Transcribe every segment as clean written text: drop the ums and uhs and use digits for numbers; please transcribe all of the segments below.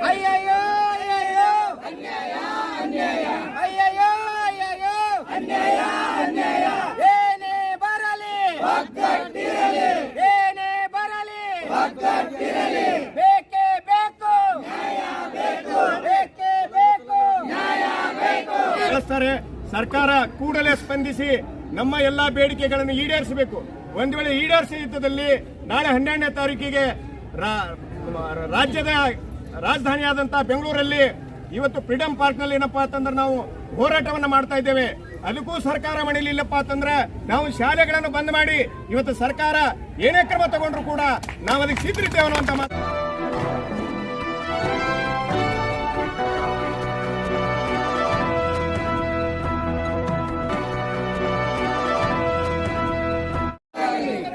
ಅಯ್ಯಯ್ಯೋ ಅಯ್ಯಯ್ಯೋ ಅನ್ಯಾಯ ಅನ್ಯಾಯ ಅಯ್ಯಯ್ಯೋ ಅಯ್ಯಯ್ಯೋ ಅನ್ಯಾಯ ಅನ್ಯಾಯ ಏನೇ ಬರಲಿ ಒಗ್ಗಟ್ಟಿರಲಿ ಏನೇ ಬರಲಿ ಒಗ್ಗಟ್ಟಿರಲಿ ಬೇಕೇ ಬೇಕು ನ್ಯಾಯ ಬೇಕು ಬೇಕೇ ಬೇಕು ನ್ಯಾಯ ಬೇಕು. ಸರ್ಕಾರ ಕೂಡಲೇ ಸ್ಪಂದಿಸಿ ನಮ್ಮ ಎಲ್ಲಾ ಬೇಡಿಕೆಗಳನ್ನು ಈಡೇರಿಸಬೇಕು. ಒಂದು ವೇಳೆ ಈಡೇರಿಸಿದಲ್ಲಿ ನಾಳೆ 12ನೇ ತಾರೀಕಿಗೆ ರಾಜ್ಯದ ರಾಜಧಾನಿಯಾದಂತಹ ಬೆಂಗಳೂರಲ್ಲಿ ಇವತ್ತು ಫ್ರೀಡಂ ಪಾರ್ಕ್ನಲ್ಲಿ ಏನಪ್ಪಾ ಅಂತಂದ್ರೆ ನಾವು ಹೋರಾಟವನ್ನು ಮಾಡ್ತಾ ಇದ್ದೇವೆ. ಅದಕ್ಕೂ ಸರ್ಕಾರ ಮಣಿಲಿಲ್ಲಪ್ಪ ಅಂತಂದ್ರೆ ನಾವು ಶಾಲೆಗಳನ್ನು ಬಂದ್ ಮಾಡಿ ಇವತ್ತು ಸರ್ಕಾರ ಏನೇ ಕ್ರಮ ತಗೊಂಡ್ರು ಕೂಡ ನಾವು ಅದಕ್ಕೆ ಸಿದ್ಧರಿದ್ದೇವೆ ಅನ್ನುವಂತ ಮಾತು.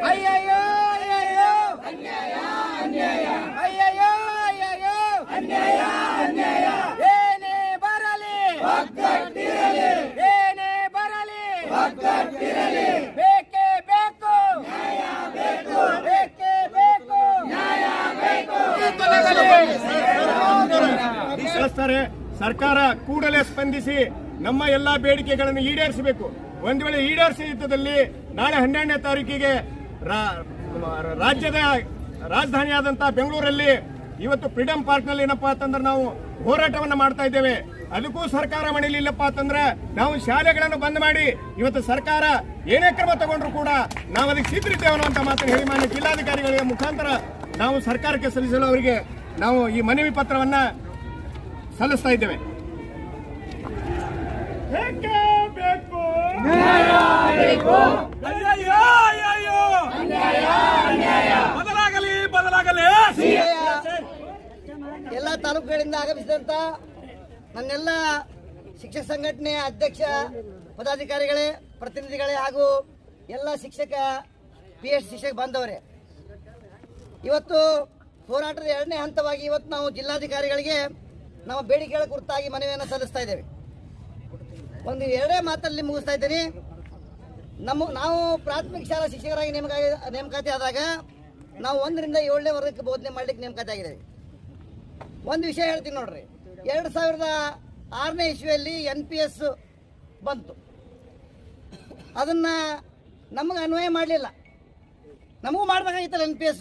ಅಯ್ಯಯ್ಯೋ ಅಯ್ಯಯ್ಯೋ ಅನ್ಯಾಯ ಅನ್ಯಾಯ ಅಯ್ಯಯ್ಯೋ ಅಯ್ಯಯ್ಯೋ ಅನ್ಯಾಯ ಅನ್ಯಾಯ ಏನೇ ಬರಲಿ ಒಗ್ಗಟ್ಟಿರಲಿ ಏನೇ ಬರಲಿ ಒಗ್ಗಟ್ಟಿರಲಿ ಬೇಕೇ ಬೇಕು ನ್ಯಾಯ ಬೇಕು ಬೇಕೇ ಬೇಕು ನ್ಯಾಯ ಬೇಕು. ಸರ್ಕಾರ ಕೂಡಲೇ ಸ್ಪಂದಿಸಿ ನಮ್ಮ ಎಲ್ಲಾ ಬೇಡಿಕೆಗಳನ್ನು ಈಡೇರಿಸಬೇಕು. ಒಂದು ವೇಳೆ ಈಡೇರಿಸಿದಲ್ಲಿ ನಾಳೆ 12ನೇ ತಾರೀಕಿಗೆ ರಾಜ್ಯದ ರಾಜಧಾನಿಯಾದಂತಹ ಬೆಂಗಳೂರಲ್ಲಿ ಇವತ್ತು ಫ್ರೀಡಂ ಪಾರ್ಕ್ನಲ್ಲಿ ಏನಪ್ಪಾ ಅಂತಂದ್ರೆ ನಾವು ಹೋರಾಟವನ್ನು ಮಾಡ್ತಾ ಇದ್ದೇವೆ. ಅದಕ್ಕೂ ಸರ್ಕಾರ ಮಣಿಲಿಲ್ಲಪ್ಪ ಅಂತಂದ್ರೆ ನಾವು ಶಾಲೆಗಳನ್ನು ಬಂದ್ ಮಾಡಿ ಇವತ್ತು ಸರ್ಕಾರ ಏನೇ ಕ್ರಮ ತಗೊಂಡ್ರು ಕೂಡ ನಾವು ಅದಕ್ಕೆ ಸಿದ್ಧರಿದ್ದೇವೆ ಅನ್ನುವಂತ ಮಾತನ್ನು ಹೇಳಿ ಮಾನ್ಯ ಜಿಲ್ಲಾಧಿಕಾರಿಗಳಿಗೆ ಮುಖಾಂತರ ನಾವು ಸರ್ಕಾರಕ್ಕೆ ಸಲ್ಲಿಸಲು ಅವರಿಗೆ ನಾವು ಈ ಮನವಿ ಪತ್ರವನ್ನ ಸಲ್ಲಿಸ್ತಾ ಇದ್ದೇವೆ. ಎಲ್ಲ ತಾಲೂಕುಗಳಿಂದ ಆಗಮಿಸಿದಂತ ನನ್ನೆಲ್ಲ ಶಿಕ್ಷಕ ಸಂಘಟನೆಯ ಅಧ್ಯಕ್ಷ ಪದಾಧಿಕಾರಿಗಳೇ, ಪ್ರತಿನಿಧಿಗಳೇ ಹಾಗೂ ಎಲ್ಲ ಶಿಕ್ಷಕ PH ಶಿಕ್ಷಕ ಬಾಂಧವರೇ, ಇವತ್ತು ಹೋರಾಟದ 2ನೇ ಹಂತವಾಗಿ ಇವತ್ತು ನಾವು ಜಿಲ್ಲಾಧಿಕಾರಿಗಳಿಗೆ ನಮ್ಮ ಬೇಡಿಕೆಗಳ ಕುರಿತಾಗಿ ಮನವಿಯನ್ನು ಸಲ್ಲಿಸ್ತಾ ಇದ್ದೇವೆ. ಒಂದು 2 ಮಾತಲ್ಲಿ ಮುಗಿಸ್ತಾ ಇದ್ದೀನಿ. ನಾವು ಪ್ರಾಥಮಿಕ ಶಾಲಾ ಶಿಕ್ಷಕರಾಗಿ ನೇಮಕಾತಿ ಆದಾಗ ನಾವು 1ರಿಂದ 7ನೇ ವರ್ಗಕ್ಕೆ ಬೋಧನೆ ಮಾಡ್ಲಿಕ್ಕೆ ನೇಮಕಾತಿ ಆಗಿದ್ದೇವೆ. ಒಂದು ವಿಷಯ ಹೇಳ್ತೀನಿ ನೋಡ್ರಿ, 2006ನೇ ಇಸ್ವಿಯಲ್ಲಿ NPS ಬಂತು. ಅದನ್ನ ನಮಗೆ ಅನ್ವಯ ಮಾಡಲಿಲ್ಲ. ನಮಗೂ ಮಾಡಬೇಕಾಗಿತ್ತಲ್ಲ NPS.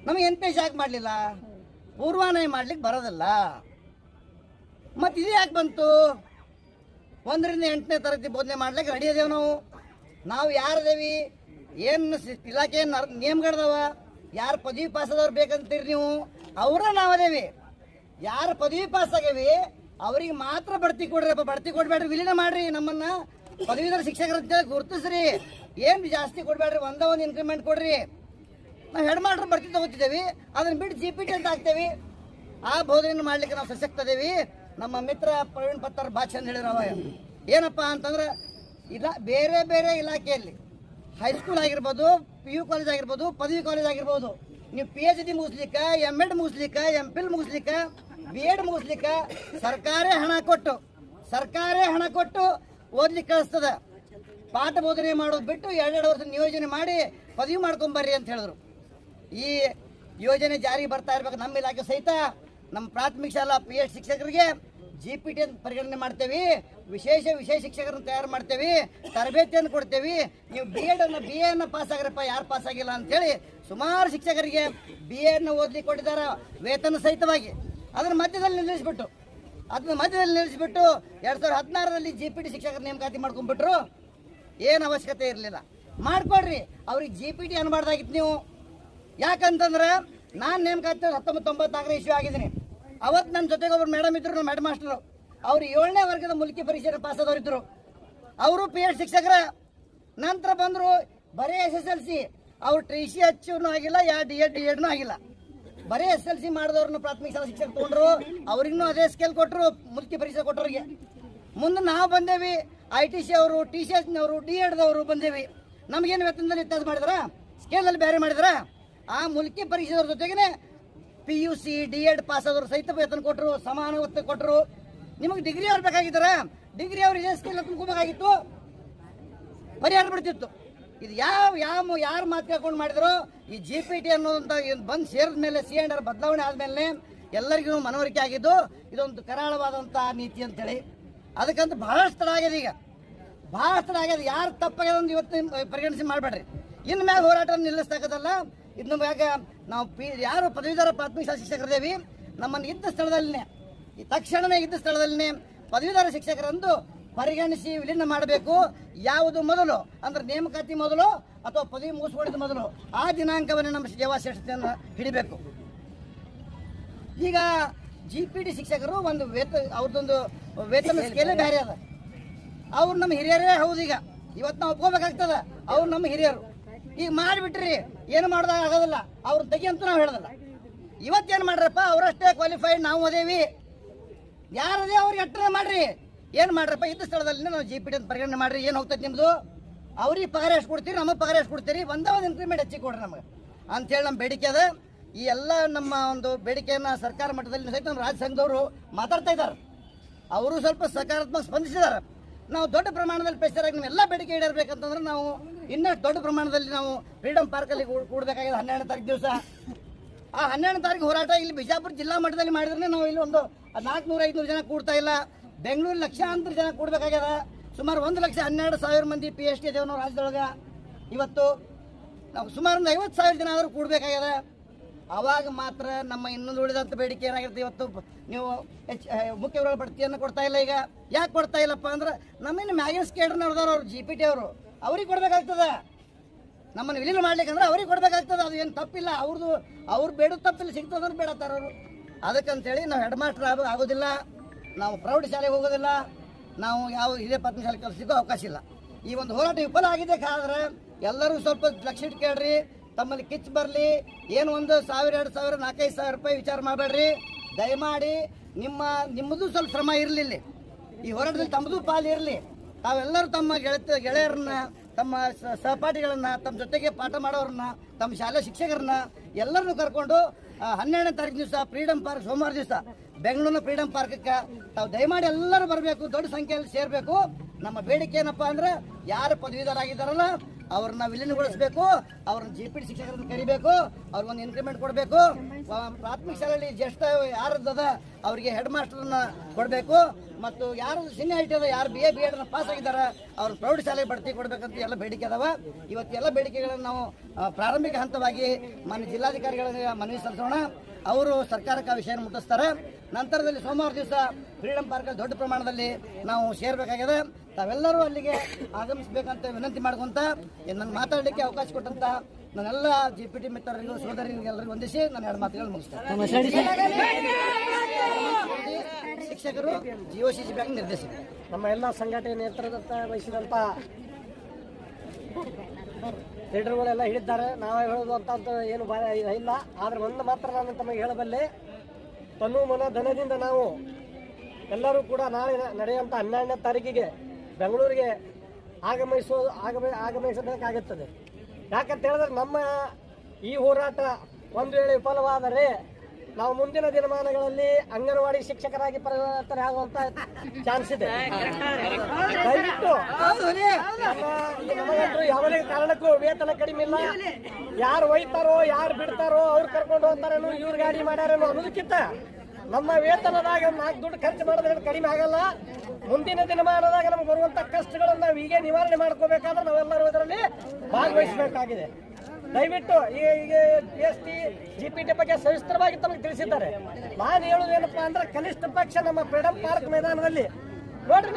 ನಮಗೆ NPS ಯಾಕೆ ಮಾಡಲಿಲ್ಲ? ಪೂರ್ವಾನ್ವಯ ಮಾಡ್ಲಿಕ್ಕೆ ಬರೋದಿಲ್ಲ. ಮತ್ತು ಇದು ಯಾಕೆ ಬಂತು? 1ರಿಂದ 8ನೇ ತರಗತಿ ಬೋಧನೆ ಮಾಡ್ಲಿಕ್ಕೆ ರೆಡಿ ಅದೇವು. ನಾವು ಯಾರದೇವಿ, ಏನು ಇಲಾಖೆ ನಿಯಮಗಳದಾವ, ಯಾರು ಪದವಿ ಪಾಸ್ ಆದವ್ರು ಬೇಕಂತೀರಿ ನೀವು, ಅವರ ನಾವದೇವಿ. ಯಾರು ಪದವಿ ಪಾಸ್ ಆಗ್ಯಾವಿ ಅವ್ರಿಗೆ ಮಾತ್ರ ಬಡ್ತಿ ಕೊಡ್ರಿ. ಬಡ್ತಿ ಕೊಡ್ಬೇಡ್ರಿ, ವಿಲೀನ ಮಾಡ್ರಿ, ನಮ್ಮನ್ನ ಪದವೀಧರ ಶಿಕ್ಷಕರ ಅಂತೇಳಿ ಗುರುತಿಸ್ರಿ. ಏನು ಜಾಸ್ತಿ ಕೊಡ್ಬೇಡ್ರಿ, ಒಂದು ಇನ್ಕ್ರಿಮೆಂಟ್ ಕೊಡ್ರಿ. ನಾವು ಹೆಡ್ ಮಾಡ್ರಿ ಬಡ್ತಿ ತಗೋತಿದ್ದೇವೆ, ಅದನ್ನ ಬಿಟ್ಟು GPT ಅಂತ ಹಾಕ್ತೇವೆ. ಆ ಬೋಧನೆಯನ್ನು ಮಾಡ್ಲಿಕ್ಕೆ ನಾವು ಸಶಕ್ತ ಅದೇವಿ. ನಮ್ಮ ಮಿತ್ರ ಪ್ರವೀಣ್ ಪತ್ತಾರ್ ಭಾಷೆ ಅಂತ ಹೇಳಿರವ ಏನಪ್ಪ ಅಂತಂದ್ರೆ, ಬೇರೆ ಬೇರೆ ಇಲಾಖೆಯಲ್ಲಿ ಹೈಸ್ಕೂಲ್ ಆಗಿರ್ಬೋದು, PU ಕಾಲೇಜ್ ಆಗಿರ್ಬೋದು, ಪದವಿ ಕಾಲೇಜ್ ಆಗಿರ್ಬೋದು, ನೀವು PhD ಮುಗಿಸ್ಲಿಕ್ಕೆ, MEd ಮುಗಿಸ್ಲಿಕ್ಕೆ, MPhil ಮುಗಿಸ್ಲಿಕ್ಕೆ, B.Ed ಮುಗಿಸ್ಲಿಕ್ಕೆ ಸರ್ಕಾರೇ ಹಣ ಕೊಟ್ಟು ಓದ್ಲಿಕ್ಕೆ ಕಳಿಸ್ತದ. ಪಾಠ ಬೋಧನೆ ಮಾಡೋದು ಬಿಟ್ಟು 2 ವರ್ಷ ನಿಯೋಜನೆ ಮಾಡಿ ಪದವಿ ಮಾಡ್ಕೊಂಬರ್ರಿ ಅಂತ ಹೇಳಿದ್ರು. ಈ ಯೋಜನೆ ಜಾರಿಗೆ ಬರ್ತಾ ಇರ್ಬೇಕು. ನಮ್ಮ ಇಲಾಖೆ ಸಹಿತ ನಮ್ಮ ಪ್ರಾಥಮಿಕ ಶಾಲಾ PH ಶಿಕ್ಷಕರಿಗೆ GPT ಅಂತ ಪರಿಗಣನೆ ಮಾಡ್ತೇವೆ. ವಿಶೇಷ ಶಿಕ್ಷಕರನ್ನು ತಯಾರು ಮಾಡ್ತೇವೆ, ತರಬೇತಿಯನ್ನು ಕೊಡ್ತೇವೆ. ನೀವು BA ಪಾಸ್ ಆಗ್ರಪ್ಪ, ಯಾರು ಪಾಸ್ ಆಗಿಲ್ಲ ಅಂತೇಳಿ ಸುಮಾರು ಶಿಕ್ಷಕರಿಗೆ BA ಓದ್ಲಿಕ್ಕೆ ಕೊಟ್ಟಿದ್ದಾರೆ, ವೇತನ ಸಹಿತವಾಗಿ. ಅದನ್ನ ಮಧ್ಯದಲ್ಲಿ ನಿಲ್ಲಿಸ್ಬಿಟ್ಟು 2016ರಲ್ಲಿ GPT ಶಿಕ್ಷಕರ ನೇಮಕಾತಿ ಮಾಡ್ಕೊಂಡ್ಬಿಟ್ರು. ಏನು ಅವಶ್ಯಕತೆ ಇರಲಿಲ್ಲ. ಮಾಡ್ಕೊಡ್ರಿ, ಅವ್ರಿಗೆ GPT ಅನ್ಬಾರ್ದಾಗಿತ್ತು ನೀವು. ಯಾಕಂತಂದ್ರೆ ನಾನು ನೇಮಕಾತಿ 1994 ಇಶ್ಯೂ ಆಗಿದ್ದೀನಿ. ಅವತ್ತು ನನ್ನ ಜೊತೆಗೆ ಒಬ್ಬರು ಮೇಡಮ್ ಇದ್ರು, ನಮ್ಮ ಹೆಡ್ ಮಾಸ್ಟರು. ಅವರು 7ನೇ ವರ್ಗದ ಮುಲ್ಕಿ ಪರೀಕ್ಷೆ ಪಾಸ್ ಆದವರಿದ್ರು. ಅವರು PH ಶಿಕ್ಷಕರ. ನಂತರ ಬಂದರು ಬರೀ SSLC. ಅವ್ರು TCH ಆಗಿಲ್ಲ, D.Edನೂ ಆಗಿಲ್ಲ. ಬರೀ SSLC ಮಾಡಿದವ್ರನ್ನ ಪ್ರಾಥಮಿಕ ಶಾಲಾ ಶಿಕ್ಷಕ ತೊಗೊಂಡ್ರು. ಅವ್ರಿಗೂ ಅದೇ ಸ್ಕೇಲ್ ಕೊಟ್ಟರು, ಮುಲ್ಕಿ ಪರೀಕ್ಷೆ ಕೊಟ್ಟವ್ರಿಗೆ. ಮುಂದೆ ನಾವು ಬಂದೇವಿ, ITC ಅವರು, TCHನವರು, D.Edದವರು ಬಂದೇವಿ. ನಮಗೇನು ವೇತನದಲ್ಲಿ ವ್ಯತ್ಯಾಸ ಮಾಡಿದಾರ? ಸ್ಕೇಲಲ್ಲಿ ಬೇರೆ ಮಾಡಿದಾರ? ಆ ಮುಲ್ಕಿ ಪರೀಕ್ಷೆದವ್ರ ಜೊತೆಗೇ PUC, D.Ed ಪಾಸ್ ಆದವ್ರು ಸಹಿತ ವೇತನ ಕೊಟ್ಟರು, ಸಮಾನ ಒತ್ತು ಕೊಟ್ಟರು. ನಿಮಗೆ ಡಿಗ್ರಿ ಅವ್ರು ಬೇಕಾಗಿದ್ದಾರ? ಡಿಗ್ರಿ ಅವ್ರು ಇದೇ ಸ್ಕೇಲ್ ತುಂಬ್ಕೋಬೇಕಾಗಿತ್ತು, ಪರಿಹಾರ ಬಿಡ್ತಿತ್ತು. ಇದು ಯಾರು ಮಾತು ಕೇಳ್ಕೊಂಡು ಮಾಡಿದ್ರು ಈ GPT ಅನ್ನೋದಂತ ಬಂದು ಸೇರಿದ ಮೇಲೆ C&R ಬದಲಾವಣೆ ಆದಮೇಲೆ ಎಲ್ಲರಿಗೂ ಮನವರಿಕೆ ಆಗಿದ್ದು ಇದೊಂದು ಕರಾಳವಾದಂಥ ನೀತಿ ಅಂತೇಳಿ. ಅದಕ್ಕಂತ ಬಹಳಷ್ಟು ತಡ ಆಗಿದೆ, ಈಗ ಬಹಳಷ್ಟು ತಡ ಆಗಿದೆ. ಯಾರು ತಪ್ಪಾಗ್ಯದ ಒಂದು ಇವತ್ತು ಪರಿಗಣಿಸಿ ಮಾಡಬೇಡ್ರಿ. ಇನ್ನು ಮ್ಯಾಗ ಹೋರಾಟ ನಿಲ್ಲಿಸ್ತಕ್ಕದಲ್ಲ. ಇನ್ನು ಮ್ಯಾಗ ನಾವು ಯಾರು ಪದವೀಧರ ಪ್ರಾಥಮಿಕ ಶಾಲಾ ಶಿಕ್ಷಕರಿದ್ದೇವೆ, ನಮ್ಮನ್ನು ಇದ್ದ ಸ್ಥಳದಲ್ಲಿನೇ ತಕ್ಷಣವೇ ಇದ್ದ ಸ್ಥಳದಲ್ಲಿನೇ ಪದವೀಧರ ಶಿಕ್ಷಕರಂದು ಪರಿಗಣಿಸಿ ವಿಲೀನ ಮಾಡಬೇಕು. ಯಾವುದು ಮೊದಲು ಅಂದ್ರೆ ನೇಮಕಾತಿ ಮೊದಲು ಅಥವಾ ಪದವಿ ಮುಗಿಸ್ಕೊಂಡಿದ್ದ ಮೊದಲು ಆ ದಿನಾಂಕವನ್ನೇ ನಮ್ಮ ಸೇವಾಶ್ರೇಷ್ಠತೆಯನ್ನು ಹಿಡಿಬೇಕು. ಈಗ GPT ಶಿಕ್ಷಕರು ಒಂದು ಅವ್ರದ್ದೊಂದು ವೇತನ ಸ್ಕೇಲೇ ಬೇರೆ ಅದ. ಅವ್ರು ನಮ್ಮ ಹಿರಿಯರೇ ಹೌದು. ಈಗ ಇವತ್ತು ನಾವು ಒಪ್ಕೋಬೇಕಾಗ್ತದ, ಅವ್ರು ನಮ್ಮ ಹಿರಿಯರು. ಈಗ ಮಾಡಿಬಿಟ್ರಿ ಏನು ಮಾಡೋದಾಗ ಆಗೋದಿಲ್ಲ, ಅವ್ರನ್ನ ತೆಗಿಯಂತೂ ನಾವು ಹೇಳೋದಿಲ್ಲ. ಇವತ್ತೇನು ಮಾಡ್ರಪ್ಪ, ಅವರಷ್ಟೇ ಕ್ವಾಲಿಫೈಡ್ ನಾವು ಅದೇವಿ, ಯಾರದೇ ಅವ್ರಿಗೆ ಅಟ್ಟನೆ ಮಾಡ್ರಿ. ಏನು ಮಾಡ್ರಪ್ಪ, ಇದ್ದ ಸ್ಥಳದಲ್ಲಿ ನಾವು GPT ಅಂತ ಪರಿಗಣನೆ ಮಾಡ್ರಿ. ಏನು ಹೋಗ್ತೈತೆ ನಿಮ್ಮದು, ಅವ್ರಿಗೆ ಪಗಾರ ಎಷ್ಟು ಕೊಡ್ತೀರಿ, ನಮಗೆ ಪಗಾರ ಎಷ್ಟು ಕೊಡ್ತೀರಿ, ಒಂದೇ ಒಂದು ಇನ್ಕ್ರಿಮೆಂಟ್ ಹೆಚ್ಚಿಗೆ ಕೊಡ್ರಿ ನಮಗೆ ಅಂಥೇಳಿ ನಮ್ಮ ಬೇಡಿಕೆ ಅದ. ಈ ಎಲ್ಲ ನಮ್ಮ ಒಂದು ಬೇಡಿಕೆಯನ್ನು ಸರ್ಕಾರ ಮಟ್ಟದಲ್ಲಿ ಸಹಿತ ನಮ್ಮ ರಾಜ್ಯ ಸಂಘದವರು ಮಾತಾಡ್ತಾ ಇದ್ದಾರೆ. ಅವರು ಸ್ವಲ್ಪ ಸಕಾರಾತ್ಮಕ ಸ್ಪಂದಿಸಿದ್ದಾರೆ. ನಾವು ದೊಡ್ಡ ಪ್ರಮಾಣದಲ್ಲಿ ಪ್ರೆಷರ್ ಆಗಿ ಎಲ್ಲ ಬೇಡಿಕೆ ಈಡೇರಬೇಕಂತಂದ್ರೆ ನಾವು ಇನ್ನಷ್ಟು ದೊಡ್ಡ ಪ್ರಮಾಣದಲ್ಲಿ ನಾವು ಫ್ರೀಡಮ್ ಪಾರ್ಕಲ್ಲಿ ಕೂಡಬೇಕಾಗಿದೆ 12ನೇ ತಾರೀಕು ದಿವಸ. ಆ 12ನೇ ತಾರೀಕು ಹೋರಾಟ ಇಲ್ಲಿ ಬಿಜಾಪುರ ಜಿಲ್ಲಾ ಮಟ್ಟದಲ್ಲಿ ಮಾಡಿದ್ರೆ ನಾವು ಇಲ್ಲಿ ಒಂದು 400-500 ಜನ ಕೂಡ್ತಾ ಇಲ್ಲ. ಬೆಂಗಳೂರು ಲಕ್ಷಾಂತರ ಜನ ಕೂಡಬೇಕಾಗ್ಯದ. ಸುಮಾರು 1,12,000 ಮಂದಿ PhD ಇದೇವೆ ನಾವು ರಾಜ್ಯದೊಳಗೆ. ಇವತ್ತು ನಾವು ಸುಮಾರು ಒಂದು 50,000 ಜನ ಆದರೂ ಕೂಡಬೇಕಾಗ್ಯದ. ಆವಾಗ ಮಾತ್ರ ನಮ್ಮ ಇನ್ನೊಂದು ಉಳಿದಂಥ ಬೇಡಿಕೆ ಏನಾಗಿರುತ್ತೆ. ಇವತ್ತು ನೀವು ಮುಖ್ಯ ಬಡ್ತಿಯನ್ನು ಕೊಡ್ತಾ ಇಲ್ಲ. ಈಗ ಯಾಕೆ ಕೊಡ್ತಾ ಇಲ್ಲಪ್ಪ ಅಂದ್ರೆ ನಮ್ಮಿನ್ನು ಮ್ಯಾಗಿನ ಸ್ಕೇಡ್ರನ್ನ ಅವ್ರದವ್ರು ಅವ್ರು GPT ಅವರು ಅವ್ರಿಗೆ ಕೊಡಬೇಕಾಗ್ತದೆ. ನಮ್ಮನ್ನು ವಿಲೀನ ಮಾಡ್ಲಿಕ್ಕಂದ್ರೆ ಅವ್ರಿಗೆ ಕೊಡಬೇಕಾಗ್ತದೆ. ಅದು ಏನು ತಪ್ಪಿಲ್ಲ, ಅವ್ರು ಬೇಡೋದು ತಪ್ಪಿಲ್ಲ, ಸಿಗ್ತದಂದ್ರೆ ಬೇಡತ್ತಾರ ಅವರು. ಅದಕ್ಕಂತೇಳಿ ನಾವು ಹೆಡ್ ಮಾಸ್ಟರ್ ಆಗೋದಿಲ್ಲ, ನಾವು ಪ್ರೌಢಶಾಲೆಗೆ ಹೋಗೋದಿಲ್ಲ, ನಾವು ಯಾವ ಹಿರಿಯ ಪ್ರಾಥಮಿಕ ಶಾಲೆ ಕಲಿಸಲಿಕ್ಕೂ ಅವಕಾಶ ಇಲ್ಲ. ಈ ಒಂದು ಹೋರಾಟ ವಿಫಲ ಆಗಿದೆ ಆದ್ರೆ ಎಲ್ಲರೂ ಸ್ವಲ್ಪ ಲಕ್ಷ ಇಟ್ಟು ಕೇಳ್ರಿ. ತಮ್ಮಲ್ಲಿ ಕಿಚ್ಚು ಬರಲಿ, ಏನು 1,000, 2,000, 4,000 ರೂಪಾಯಿ ವಿಚಾರ ಮಾಡಬೇಡ್ರಿ. ದಯಮಾಡಿ ನಿಮ್ಮದು ಸ್ವಲ್ಪ ಶ್ರಮ ಇರಲಿಲ್ಲ ಈ ಹೋರಾಟದಲ್ಲಿ, ತಮ್ಮದು ಪಾಲು ಇರಲಿ. ತಾವೆಲ್ಲರೂ ತಮ್ಮ ಗೆಳೆಯರನ್ನ, ತಮ್ಮ ಸಹಪಾಠಿಗಳನ್ನ, ತಮ್ಮ ಜೊತೆಗೆ ಪಾಠ ಮಾಡೋರನ್ನ, ತಮ್ಮ ಶಾಲೆ ಶಿಕ್ಷಕರನ್ನ ಎಲ್ಲರನ್ನೂ ಕರ್ಕೊಂಡು 12ನೇ ತಾರೀಕು ದಿವಸ ಫ್ರೀಡಮ್ ಪಾರ್ಕ್ ಸೋಮವಾರ ದಿವಸ ಬೆಂಗಳೂರಿನ ಫ್ರೀಡಮ್ ಪಾರ್ಕಕ್ಕೆ ತಾವು ದಯಮಾಡಿ ಎಲ್ಲರೂ ಬರಬೇಕು, ದೊಡ್ಡ ಸಂಖ್ಯೆಯಲ್ಲಿ ಸೇರಬೇಕು. ನಮ್ಮ ಬೇಡಿಕೆ ಏನಪ್ಪ ಅಂದ್ರೆ ಯಾರು ಪದವೀಧರಾಗಿದ್ದಾರಲ್ಲ ಅವ್ರನ್ನ ವಿಲೀನಗೊಳಿಸಬೇಕು, ಅವ್ರನ್ನ GPT ಶಿಕ್ಷಕರನ್ನು ಕರಿಬೇಕು, ಅವ್ರಿಗೊಂದು ಇನ್ಕ್ರಿಮೆಂಟ್ ಕೊಡಬೇಕು. ಪ್ರಾಥಮಿಕ ಶಾಲೆಯಲ್ಲಿ ಜ್ಯೇಷ್ಠ ಯಾರದ್ದದ ಅವರಿಗೆ ಹೆಡ್ ಮಾಸ್ಟರ್ನ ಕೊಡಬೇಕು. ಮತ್ತು ಯಾರು ಸೀನಿಯರ್ ಐಟಿ ಅದ, ಯಾರು BA B.Ed ಪಾಸ್ ಆಗಿದ್ದಾರೆ ಅವ್ರ ಪ್ರೌಢಶಾಲೆಗೆ ಬಡ್ತಿ ಕೊಡಬೇಕಂತ ಎಲ್ಲ ಬೇಡಿಕೆ ಅದಾವ. ಇವತ್ತು ಎಲ್ಲ ಬೇಡಿಕೆಗಳನ್ನು ನಾವು ಪ್ರಾರಂಭಿಕ ಹಂತವಾಗಿ ಮಾನ್ಯ ಜಿಲ್ಲಾಧಿಕಾರಿಗಳಿಗೆ ಮನವಿ ಸಲ್ಲಿಸೋಣ. ಅವರು ಸರ್ಕಾರಕ್ಕೆ ಆ ವಿಷಯ ಮುಟ್ಟಿಸ್ತಾರೆ. ನಂತರದಲ್ಲಿ ಸೋಮವಾರ ದಿವಸ ಫ್ರೀಡಮ್ ಪಾರ್ಕಲ್ಲಿ ದೊಡ್ಡ ಪ್ರಮಾಣದಲ್ಲಿ ನಾವು ಸೇರಬೇಕಾಗಿದೆ. ತಾವೆಲ್ಲರೂ ಅಲ್ಲಿಗೆ ಆಗಮಿಸಬೇಕಂತ ವಿನಂತಿ ಮಾಡ್ಕೊಂತ ನನ್ನ ಮಾತಾಡಲಿಕ್ಕೆ ಅವಕಾಶ ಕೊಟ್ಟಂತ ನನ್ನೆಲ್ಲ GPT ಮಿತ್ರರಿಗೂ ಸೋದರಿಗೂ ಎಲ್ಲರಿಗೂ ವಂದಿಸಿ ನನ್ನ 2 ಮಾತುಗಳು ಮುಗಿಸ್ತೇನೆ. ಶಿಕ್ಷಕರು GOCC ಬ್ಯಾಂಕ್ ನಿರ್ದೇಶಕರು, ನಮ್ಮ ಎಲ್ಲ ಸಂಘಟನೆ ನೇತೃತ್ವ ವಹಿಸಿದಂಥ ಲೀಡರ್ಗಳೆಲ್ಲ ಹೇಳಿದ್ದಾರೆ. ನಾವೇ ಹೇಳೋದು ಅಂತ ಏನು ಇಲ್ಲ. ಆದರೆ ಒಂದು ಮಾತ್ರ ನಾನು ತಮಗೆ ಹೇಳಬಲ್ಲೆ, ತನು ಮನ ಧನದಿಂದ ನಾವು ಎಲ್ಲರೂ ಕೂಡ ನಾಳೆ ನಡೆಯುವಂಥ 12ನೇ ತಾರೀಕಿಗೆ ಬೆಂಗಳೂರಿಗೆ ಆಗಮಿಸಬೇಕಾಗುತ್ತದೆ. ಯಾಕಂತ ಹೇಳಿದ್ರೆ ನಮ್ಮ ಈ ಹೋರಾಟ ಒಂದು ವೇಳೆ ವಿಫಲವಾದರೆ ನಾವು ಮುಂದಿನ ದಿನಮಾನಗಳಲ್ಲಿ ಅಂಗನವಾಡಿ ಶಿಕ್ಷಕರಾಗಿ ಪರಿವರ್ತನೆ ಆಗುವಂತ ಚಾನ್ಸ್ ಇದೆ. ದಯವಿಟ್ಟು ನಮಗಂತೂ ಯಾವುದೇ ಕಾರಣಕ್ಕೂ ವೇತನ ಕಡಿಮೆ ಇಲ್ಲ. ಯಾರು ಒಯ್ತಾರೋ ಯಾರು ಬಿಡ್ತಾರೋ ಅವ್ರು ಕರ್ಕೊಂಡು ಹೋಗ್ತಾರೇನೋ ಇವ್ರು ಗಾಡಿ ಮಾಡ್ಯಾರೇನೋ ಅನ್ನೋದಕ್ಕಿಂತ ನಮ್ಮ ವೇತನದಾಗ 4 ದುಡ್ಡು ಖರ್ಚು ಮಾಡೋದ್ರಿಂದ ಕಡಿಮೆ ಆಗಲ್ಲ. ಮುಂದಿನ ದಿನಮಾನದಾಗ ನಮ್ಗೆ ಬರುವಂತ ಕಷ್ಟಗಳನ್ನು ನಾವು ಹೀಗೆ ನಿವಾರಣೆ ಮಾಡ್ಕೋಬೇಕಾದ್ರೆ ನಾವೆಲ್ಲರೂ ಇದರಲ್ಲಿ ಭಾಗವಹಿಸಬೇಕಾಗಿದೆ. ದಯವಿಟ್ಟು ಈಗ PST GPT ಬಗ್ಗೆ ಸವಿಸ್ತರವಾಗಿ ತಮಗೆ ತಿಳಿಸಿದ್ದಾರೆ. ನಾನು ಹೇಳೋದು ಏನಪ್ಪಾ ಅಂದ್ರೆ ಕನಿಷ್ಠ ಪಕ್ಷ ನಮ್ಮ ಫ್ರೀಡಮ್ ಪಾರ್ಕ್ ಮೈದಾನದಲ್ಲಿ ನೋಡ್ರಿ,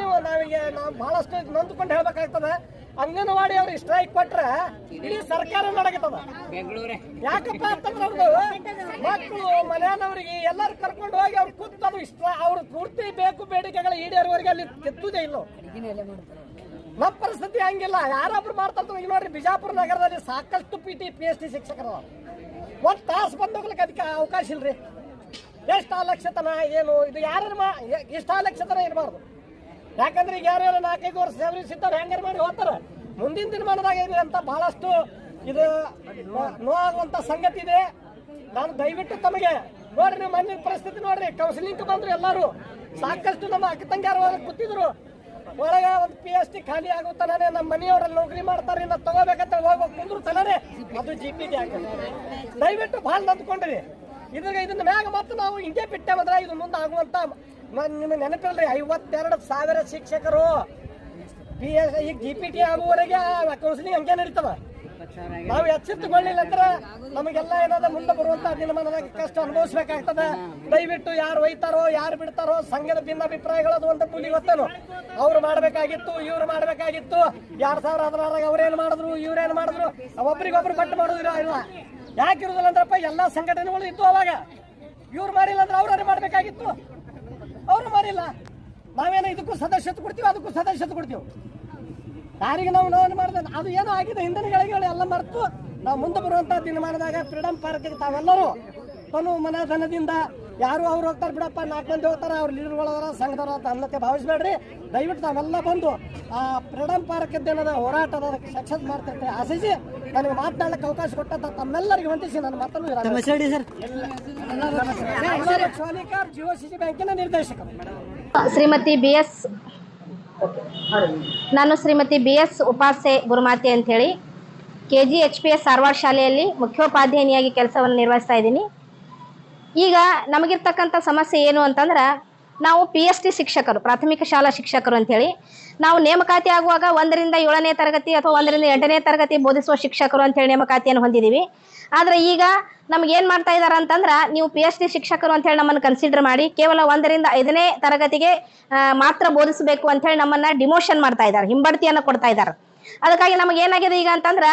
ನಾವು ಬಹಳಷ್ಟು ನೊಂದ್ಕೊಂಡು ಹೇಳ್ಬೇಕಾಗ್ತದ. ಅಂಗನವಾಡಿ ಅವ್ರಿಗೆ ಸ್ಟ್ರೈಕ್ ಕೊಟ್ರೆ ಇಡೀ ಸರ್ಕಾರ ನಡಗತ್ತದ. ಯಾಕಪ್ಪ ಅಂತಂದ್ರೆ ಅವ್ರದ್ದು ಮಕ್ಕಳು ಮನೆಯವರಿಗೆ ಎಲ್ಲರೂ ಕರ್ಕೊಂಡು ಹೋಗಿ ಅವ್ರು ಕೂತದು ಅವ್ರ ಪೂರ್ತಿ ಬೇಕು ಬೇಡಿಕೆಗಳ ಈಡೇರುವವರೆಗೆ ಅಲ್ಲಿ ಕೆತ್ತುದೇ ಇಲ್ಲ. ನಮ್ಮ ಪರಿಸ್ಥಿತಿ ಹಂಗಿಲ್ಲ, ಯಾರೊಬ್ರು ಮಾಡ್ತಾರೆ. ಈಗ ನೋಡ್ರಿ, ಬಿಜಾಪುರ ನಗರದಲ್ಲಿ ಸಾಕಷ್ಟು PST ಶಿಕ್ಷಕರು 1 ತಾಸು ಬಂದು ಹೋಗ್ಲಿಕ್ಕೆ ಅದಕ್ಕೆ ಅವಕಾಶ ಇಲ್ರಿ. ಎಷ್ಟು ಅಲಕ್ಷತನ ಏನು ಇದು, ಯಾರು ಇಷ್ಟ ಅಲಕ್ಷತನ ಇರಬಾರ್ದು. ಯಾಕಂದ್ರೆ ಈಗ ಯಾರ್ಯಾರು 4-5 ವರ್ಷ ಸರ್ವಿಸ್ ಇದ್ದವ್ರು ಹೆಂಗಾರು ಮಾಡಿ ಹೋಗ್ತಾರೆ. ಮುಂದಿನ ದಿನಮಾನದಾಗ ಇದೆ ಅಂತ ಬಹಳಷ್ಟು ಇದು ನೋವಾಗುವಂತ ಸಂಗತಿ ಇದೆ. ನಾನು ದಯವಿಟ್ಟು ತಮಗೆ ನೋಡ್ರಿ, ನೀವು ಮಣ್ಣಿನ ಪರಿಸ್ಥಿತಿ ನೋಡ್ರಿ, ಕೌನ್ಸಿಲಿಂಗ್ ಬಂದ್ರು ಎಲ್ಲರೂ ಸಾಕಷ್ಟು ನಮ್ಮ ಅಕ್ಕ ತಂಗಿಯರು ಕೂತಿದ್ರು. ಒಳಗ ಒಂದು PST ಖಾಲಿ ಆಗುತ್ತಾನೆ, ನಮ್ಮ ಮನೆಯವರಲ್ಲಿ ನೌಕರಿ ಮಾಡ್ತಾರೆ, ಇನ್ನ ತಗೋಬೇಕಂತ ಹೋಗ್ಬೇಕು ಕುಂದ್ರು ತಲನೇ ಅದು GPT ಆಗ್ತದೆ. ದಯವಿಟ್ಟು ಭಾಳ ನಂದ್ಕೊಂಡ್ರಿ ಇದನ್ನ ಮ್ಯಾಗ ಮತ್ತೆ ನಾವು ಹಿಂಗೆ ಬಿಟ್ಟೇವಂದ್ರೆ ಇದು ಮುಂದೆ ಆಗುವಂತ ನಿಮಗೆ ನೆನಪಿಲ್ರಿ 52,000 ಶಿಕ್ಷಕರು ಈಗ GPT ಆಗುವವರೆಗೆ ಕೌನ್ಸಿಲಿಂಗ್ ಹಂಗೆ ನಡೀತದ. ನಾವು ಎಚ್ಚೆತ್ತುಕೊಳ್ಳಿಲ್ಲ ಅಂದ್ರೆ ನಮಗೆಲ್ಲ ಏನಾದ ಮುಂದೆ ಬರುವಂತ ದಿನಮಾನದಾಗ ಕಷ್ಟ ಅನುಭವಿಸ್ಬೇಕಾಗ್ತದೆ. ದಯವಿಟ್ಟು ಯಾರು ಒಯ್ತಾರೋ ಯಾರು ಬಿಡ್ತಾರೋ ಸಂಘದ ಭಿನ್ನಾಭಿಪ್ರಾಯಗಳು ಅದು ಅಂತ ಪುಲಿ ಗೊತ್ತೇನು, ಅವ್ರು ಮಾಡ್ಬೇಕಾಗಿತ್ತು ಇವ್ರು ಮಾಡ್ಬೇಕಾಗಿತ್ತು, 2016 ಅವ್ರೇನು ಮಾಡಿದ್ರು ಇವ್ರೇನು ಮಾಡಿದ್ರು, ಒಬ್ರಿಗೊಬ್ರು ಪಟ್ಟು ಮಾಡೋದಿಲ್ಲ ಇಲ್ಲ. ಯಾಕಿರುದಿಲ್ಲ ಅಂದ್ರಪ್ಪ ಎಲ್ಲ ಸಂಘಟನೆಗಳು ಇತ್ತು ಅವಾಗ, ಇವ್ರು ಮಾಡಿಲ್ಲ ಅಂದ್ರೆ ಅವ್ರೇ ಮಾಡ್ಬೇಕಾಗಿತ್ತು, ಅವರು ಮಾಡಿಲ್ಲ. ನಾವೇನೋ ಇದಕ್ಕೂ ಸದಸ್ಯತ್ವ ಕೊಡ್ತೀವಿ ಅದಕ್ಕೂ ಸದಸ್ಯತ್ವ ಕೊಡ್ತೀವಿ, ಯಾರಿಗೆ ನಾವು ಮಾಡಿದ ಅದು ಏನೋ ಆಗಿದೆ ಹಿಂದಿನಗಳಿಗೆ ಎಲ್ಲ ಮರೆತು ನಾವು ಮುಂದೆ ಬರುವಂತ ದಿನಮಾನದಾಗ ಫ್ರೀಡಂ ಪಾರ್ಕ್ಗೆ ತಾವೆಲ್ಲರೂ ತನು ಮನಧನದಿಂದ ಯಾರು ಅವ್ರು ಹೋಗ್ತಾರೆ ಬಿಡಪ್ಪ 4 ಮಂದಿ ಹೋಗ್ತಾರೆ ಅವ್ರ ಲೀಡರ್ಗಳವರ ಸಂಘದವರ ಅಂತ ಅನ್ನಕ್ಕೆ ಭಾವಿಸ್ಬೇಡ್ರಿ. ದಯವಿಟ್ಟು ತಾವೆಲ್ಲ ಬಂದು ಆ ಫ್ರೀಡಂ ಪಾರ್ಕ್ ಏನದ ಹೋರಾಟದ ಸಕ್ಸಸ್ ಮಾಡ್ತಿರ್ತಾರೆ ಆಶಿಸಿ ನನಗೆ ಮಾತನಾಡಕ್ಕೆ ಅವಕಾಶ ಕೊಟ್ಟಂತ ತಮ್ಮೆಲ್ಲರಿಗೆ ವಂದಿಸಿ ನನ್ನ ಮಾತನ್ನು ಸೋಲಿಕಾರ್ GOCC ಬ್ಯಾಂಕಿನ ನಿರ್ದೇಶಕರು. ನಾನು ಶ್ರೀಮತಿ BS ಉಪಾಸೆ ಗುರುಮಾತೆ ಅಂಥೇಳಿ KGHPS ಧಾರವಾಡ ಶಾಲೆಯಲ್ಲಿ ಮುಖ್ಯೋಪಾಧ್ಯಾಯಿನಿಯಾಗಿ ಕೆಲಸವನ್ನು ನಿರ್ವಹಿಸ್ತಾ ಇದ್ದೀನಿ. ಈಗ ನಮಗಿರ್ತಕ್ಕಂಥ ಸಮಸ್ಯೆ ಏನು ಅಂತಂದ್ರೆ ನಾವು PST ಶಿಕ್ಷಕರು, ಪ್ರಾಥಮಿಕ ಶಾಲಾ ಶಿಕ್ಷಕರು ಅಂಥೇಳಿ ನಾವು ನೇಮಕಾತಿ ಆಗುವಾಗ 1ರಿಂದ 7ನೇ ತರಗತಿ ಅಥವಾ 1ರಿಂದ 8ನೇ ತರಗತಿ ಬೋಧಿಸುವ ಶಿಕ್ಷಕರು ಅಂಥೇಳಿ ನೇಮಕಾತಿಯನ್ನು ಹೊಂದಿದ್ದೀವಿ. ಆದರೆ ಈಗ ನಮಗೇನು ಮಾಡ್ತಾ ಇದ್ದಾರೆ ಅಂತಂದ್ರೆ ನೀವು PST ಶಿಕ್ಷಕರು ಅಂಥೇಳಿ ನಮ್ಮನ್ನು ಕನ್ಸಿಡರ್ ಮಾಡಿ ಕೇವಲ 1ರಿಂದ 5ನೇ ತರಗತಿಗೆ ಮಾತ್ರ ಬೋಧಿಸಬೇಕು ಅಂಥೇಳಿ ನಮ್ಮನ್ನು ಡಿಮೋಷನ್ ಮಾಡ್ತಾ ಇದ್ದಾರೆ, ಹಿಂಬಡ್ತಿಯನ್ನು ಕೊಡ್ತಾ ಇದ್ದಾರೆ. ಅದಕ್ಕಾಗಿ ನಮಗೇನಾಗಿದೆ ಈಗ ಅಂತಂದ್ರೆ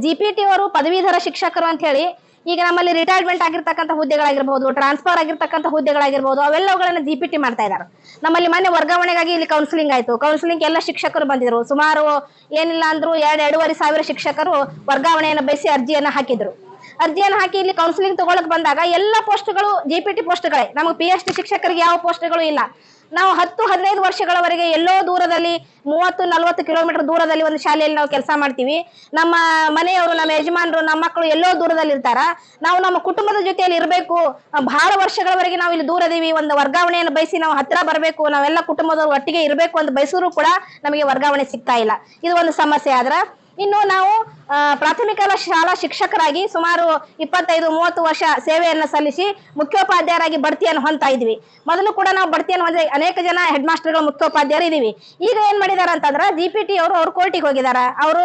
GPT ಅವರು ಪದವೀಧರ ಶಿಕ್ಷಕರು ಅಂಥೇಳಿ ಈಗ ನಮ್ಮಲ್ಲಿ ರಿಟೈರ್ಮೆಂಟ್ ಆಗಿರ್ತಕ್ಕಂಥ ಹುದ್ದೆಗಳಾಗಿರ್ಬೋದು, ಟ್ರಾನ್ಸ್ಫರ್ ಆಗಿರ್ತಕ್ಕಂಥ ಹುದ್ದೆಗಳಾಗಿರ್ಬೋದು, ಅವೆಲ್ಲವುಗಳನ್ನು GPT ಮಾಡ್ತಾ ಇದ್ದಾರೆ. ನಮ್ಮಲ್ಲಿ ಮೊನ್ನೆ ವರ್ಗಾವಣೆಗಾಗಿ ಇಲ್ಲಿ ಕೌನ್ಸಿಲಿಂಗ್ ಆಯಿತು. ಕೌನ್ಸಿಲಿಂಗ್ ಎಲ್ಲ ಶಿಕ್ಷಕರು ಬಂದಿದ್ರು. ಸುಮಾರು ಏನಿಲ್ಲ ಅಂದ್ರು 2,500 ಶಿಕ್ಷಕರು ವರ್ಗಾವಣೆಯನ್ನು ಬಯಸಿ ಅರ್ಜಿಯನ್ನು ಹಾಕಿದ್ರು. ಅರ್ಜಿಯನ್ನು ಹಾಕಿ ಇಲ್ಲಿ ಕೌನ್ಸಿಲಿಂಗ್ ತಗೊಳಕ್ ಬಂದಾಗ ಎಲ್ಲ ಪೋಸ್ಟ್ಗಳು GPT ಪೋಸ್ಟ್ಗಳೇ, ನಮಗೆ PST ಶಿಕ್ಷಕರಿಗೆ ಯಾವ ಪೋಸ್ಟ್ಗಳು ಇಲ್ಲ. ನಾವು 10-15 ವರ್ಷಗಳವರೆಗೆ ಎಲ್ಲೋ ದೂರದಲ್ಲಿ 30-40 ಕಿಲೋಮೀಟರ್ ದೂರದಲ್ಲಿ ಒಂದು ಶಾಲೆಯಲ್ಲಿ ನಾವು ಕೆಲಸ ಮಾಡ್ತೀವಿ. ನಮ್ಮ ಮನೆಯವರು, ನಮ್ಮ ಯಜಮಾನರು, ನಮ್ಮ ಮಕ್ಕಳು ಎಲ್ಲೋ ದೂರದಲ್ಲಿ ಇರ್ತಾರ. ನಾವು ನಮ್ಮ ಕುಟುಂಬದ ಜೊತೆಯಲ್ಲಿ ಇರಬೇಕು, ಬಹಳ ವರ್ಷಗಳವರೆಗೆ ನಾವು ಇಲ್ಲಿ ದೂರ ಇದೀವಿ, ಒಂದು ವರ್ಗಾವಣೆಯನ್ನು ಬಯಸಿ ನಾವು ಹತ್ರ ಬರಬೇಕು, ನಾವೆಲ್ಲ ಕುಟುಂಬದವರು ಒಟ್ಟಿಗೆ ಇರಬೇಕು ಅಂತ ಬಯಸಿದ್ರು ಕೂಡ ನಮಗೆ ವರ್ಗಾವಣೆ ಸಿಗ್ತಾ ಇಲ್ಲ. ಇದು ಒಂದು ಸಮಸ್ಯೆ. ಆದ್ರೆ ಇನ್ನು ನಾವು ಪ್ರಾಥಮಿಕ ಶಾಲಾ ಶಿಕ್ಷಕರಾಗಿ ಸುಮಾರು 25-30 ವರ್ಷ ಸೇವೆಯನ್ನು ಸಲ್ಲಿಸಿ ಮುಖ್ಯೋಪಾಧ್ಯಾಯರಾಗಿ ಬಡ್ತಿಯನ್ನು ಹೊಂದ್ತಾ ಇದ್ವಿ. ಮೊದಲು ಕೂಡ ನಾವು ಬಡ್ತಿಯನ್ನು ಹೊಂದಿ ಅನೇಕ ಜನ ಹೆಡ್ ಮಾಸ್ಟರ್ಗಳು ಮುಖ್ಯೋಪಾಧ್ಯಾಯರು ಇದೀವಿ. ಈಗ ಏನ್ ಮಾಡಿದಾರ ಅಂತಂದ್ರೆ GPT ಅವರು ಕೋರ್ಟಿಗೆ ಹೋಗಿದಾರ. ಅವರು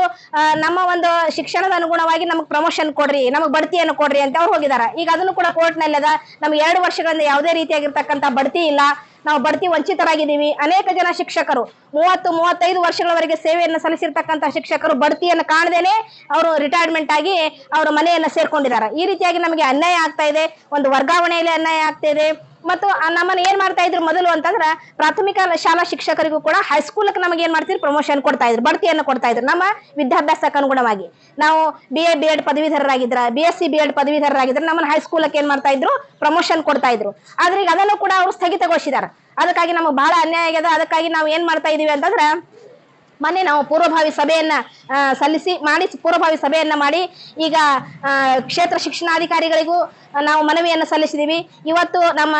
ನಮ್ಮ ಒಂದು ಶಿಕ್ಷಣದ ಅನುಗುಣವಾಗಿ ನಮಗೆ ಪ್ರಮೋಷನ್ ಕೊಡ್ರಿ, ನಮಗೆ ಬಡ್ತಿಯನ್ನು ಕೊಡ್ರಿ ಅಂತ ಅವ್ರು ಹೋಗಿದಾರ. ಈಗ ಅದನ್ನು ಕೂಡ ಕೋರ್ಟ್ ನಲ್ಲಿ ಅದ. ನಮ್ಗೆ 2 ವರ್ಷಗಳಿಂದ ಯಾವುದೇ ರೀತಿಯಾಗಿರ್ತಕ್ಕಂಥ ಬಡ್ತಿ ಇಲ್ಲ, ನಾವು ಬಡ್ತಿ ವಂಚಿತರಾಗಿದ್ದೀವಿ. ಅನೇಕ ಜನ ಶಿಕ್ಷಕರು 30-35 ವರ್ಷಗಳವರೆಗೆ ಸೇವೆಯನ್ನು ಸಲ್ಲಿಸಿರ್ತಕ್ಕಂಥ ಶಿಕ್ಷಕರು ಬಡ್ತಿಯನ್ನು ಕಾಣದೇನೆ ಅವರು ರಿಟೈರ್ಮೆಂಟ್ ಆಗಿ ಅವರ ಮನೆಯನ್ನ ಸೇರ್ಕೊಂಡಿದ್ದಾರೆ. ಈ ರೀತಿಯಾಗಿ ನಮಗೆ ಅನ್ಯಾಯ ಆಗ್ತಾ ಇದೆ, ಒಂದು ವರ್ಗಾವಣೆಯಲ್ಲಿ ಅನ್ಯಾಯ ಆಗ್ತಾ ಇದೆ. ಮತ್ತು ನಮ್ಮನ್ನ ಏನ್ ಮಾಡ್ತಾ ಇದ್ರು ಮೊದಲು ಅಂತಂದ್ರೆ ಪ್ರಾಥಮಿಕ ಶಾಲಾ ಶಿಕ್ಷಕರಿಗೂ ಕೂಡ ಹೈಸ್ಕೂಲ್ಗೆ ನಮಗೆ ಏನ್ ಮಾಡ್ತಿದ್ರು ಪ್ರಮೋಷನ್ ಕೊಡ್ತಾ ಇದ್ರು, ಬಡ್ತಿಯನ್ನು ಕೊಡ್ತಾ ಇದ್ರು ನಮ್ಮ ವಿದ್ಯಾಭ್ಯಾಸಕ್ಕೆ ಅನುಗುಣವಾಗಿ. ನಾವು BA B.Ed ಪದವೀಧರರಾಗಿದ್ರ, BSc B.Ed ಪದವೀಧರರಾಗಿದ್ರೆ ನಮ್ಮನ್ನ ಹೈಸ್ಕೂಲಕ್ಕೆ ಏನ್ ಮಾಡ್ತಾ ಇದ್ರು ಪ್ರಮೋಷನ್ ಕೊಡ್ತಾ ಇದ್ರು. ಆದ್ರೆ ಈಗ ಅದನ್ನು ಕೂಡ ಅವರು ಸ್ಥಗಿತಗೊಳಿಸಿದಾರೆ. ಅದಕ್ಕಾಗಿ ನಮಗೆ ಬಹಳ ಅನ್ಯಾಯ ಆಗಿದೆ. ಅದಕ್ಕಾಗಿ ನಾವು ಏನ್ ಮಾಡ್ತಾ ಇದೀವಿ ಅಂತಂದ್ರೆ ಮೊನ್ನೆ ನಾವು ಪೂರ್ವಭಾವಿ ಸಭೆಯನ್ನ ಪೂರ್ವಭಾವಿ ಸಭೆಯನ್ನ ಮಾಡಿ ಈಗ ಕ್ಷೇತ್ರ ಶಿಕ್ಷಣಾಧಿಕಾರಿಗಳಿಗೂ ನಾವು ಮನವಿಯನ್ನು ಸಲ್ಲಿಸಿದೀವಿ. ಇವತ್ತು ನಮ್ಮ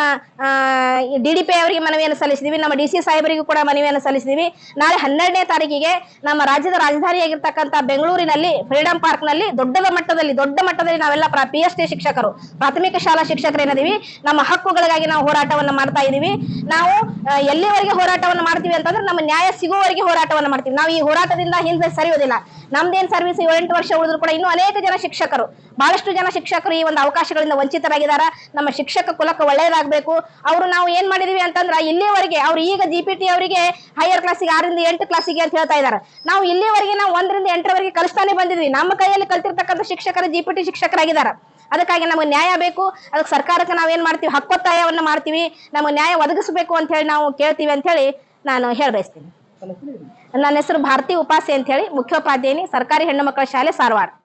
DDP ಅವರಿಗೆ ಮನವಿಯನ್ನು ಸಲ್ಲಿಸಿದೀವಿ, ನಮ್ಮ DC ಸಾಹೇಬರಿಗೂ ಕೂಡ ಮನವಿಯನ್ನು ಸಲ್ಲಿಸಿದೀವಿ. ನಾಳೆ 12ನೇ ತಾರೀಕಿಗೆ ನಮ್ಮ ರಾಜ್ಯದ ರಾಜಧಾನಿಯಾಗಿರ್ತಕ್ಕಂಥ ಬೆಂಗಳೂರಿನಲ್ಲಿ ಫ್ರೀಡಂ ಪಾರ್ಕ್ ನಲ್ಲಿ ದೊಡ್ಡ ಮಟ್ಟದಲ್ಲಿ ನಾವೆಲ್ಲ PST ಶಿಕ್ಷಕರು, ಪ್ರಾಥಮಿಕ ಶಾಲಾ ಶಿಕ್ಷಕರು ಏನದೀವಿ, ನಮ್ಮ ಹಕ್ಕುಗಳಿಗಾಗಿ ನಾವು ಹೋರಾಟವನ್ನು ಮಾಡ್ತಾ ಇದೀವಿ. ನಾವು ಎಲ್ಲಿವರೆಗೆ ಹೋರಾಟವನ್ನು ಮಾಡ್ತೀವಿ ಅಂತಂದ್ರೆ ನಮ್ಮ ನ್ಯಾಯ ಸಿಗುವವರೆಗೆ ಹೋರಾಟವನ್ನು ಮಾಡ್ತೀವಿ. ನಾವು ಈ ಹೋರಾಟದಿಂದ ಹಿಂದೆ ಸರಿಯೋದಿಲ್ಲ. ನಮ್ದೇನ್ ಸರ್ವಿಸ್ 8 ವರ್ಷ ಉಳಿದ್ರು ಕೂಡ ಇನ್ನೂ ಅನೇಕ ಜನ ಶಿಕ್ಷಕರು, ಬಹಳಷ್ಟು ಜನ ಶಿಕ್ಷಕರು ಈ ಒಂದು ಅವಕಾಶಗಳಿಂದ ವಂಚಿತರಾಗಿದ್ದಾರ. ನಮ್ಮ ಶಿಕ್ಷಕ ಕುಲಕ್ಕೆ ಒಳ್ಳೆಯದಾಗಬೇಕು. ಅವರು ನಾವು ಏನ್ ಮಾಡಿದೀವಿ ಅಂತಂದ್ರೆ ಇಲ್ಲಿವರೆಗೆ ಅವ್ರು ಈಗ GPT ಅವರಿಗೆ ಹೈಯರ್ ಕ್ಲಾಸಿಗೆ 6ರಿಂದ 8 ಕ್ಲಾಸಿಗೆ ಅಂತ ಹೇಳ್ತಾ ಇದ್ದಾರೆ. ನಾವು ಇಲ್ಲಿವರೆಗೆ ನಾವು 1ರಿಂದ 8ರವರೆಗೆ ಕಲಿಸ್ತಾನೆ ಬಂದಿದ್ವಿ. ನಮ್ಮ ಕೈಯಲ್ಲಿ ಕಲ್ತಿರ್ತಕ್ಕಂಥ ಶಿಕ್ಷಕರು GPT ಶಿಕ್ಷಕರಾಗಿದ್ದಾರೆ. ಅದಕ್ಕಾಗಿ ನಮಗೆ ನ್ಯಾಯ ಬೇಕು. ಅದಕ್ಕೆ ಸರ್ಕಾರಕ್ಕೆ ನಾವೇನ್ ಮಾಡ್ತೀವಿ, ಹಕ್ಕೊತ್ತಾಯವನ್ನ ಮಾಡ್ತೀವಿ. ನಮಗೆ ನ್ಯಾಯ ಒದಗಿಸಬೇಕು ಅಂತ ಹೇಳಿ ನಾವು ಕೇಳ್ತೀವಿ ಅಂತ ಹೇಳಿ ನಾನು ಹೇಳಬಯಸ್ತೀನಿ. ನನ್ನ ಹೆಸರು ಭಾರತಿ ಉಪಾಸೆ ಅಂತ ಹೇಳಿ, ಮುಖ್ಯೋಪಾಧ್ಯಾಯಿನಿ, ಸರ್ಕಾರಿ ಹೆಣ್ಣು ಮಕ್ಕಳ ಶಾಲೆ ಧಾರವಾಡ.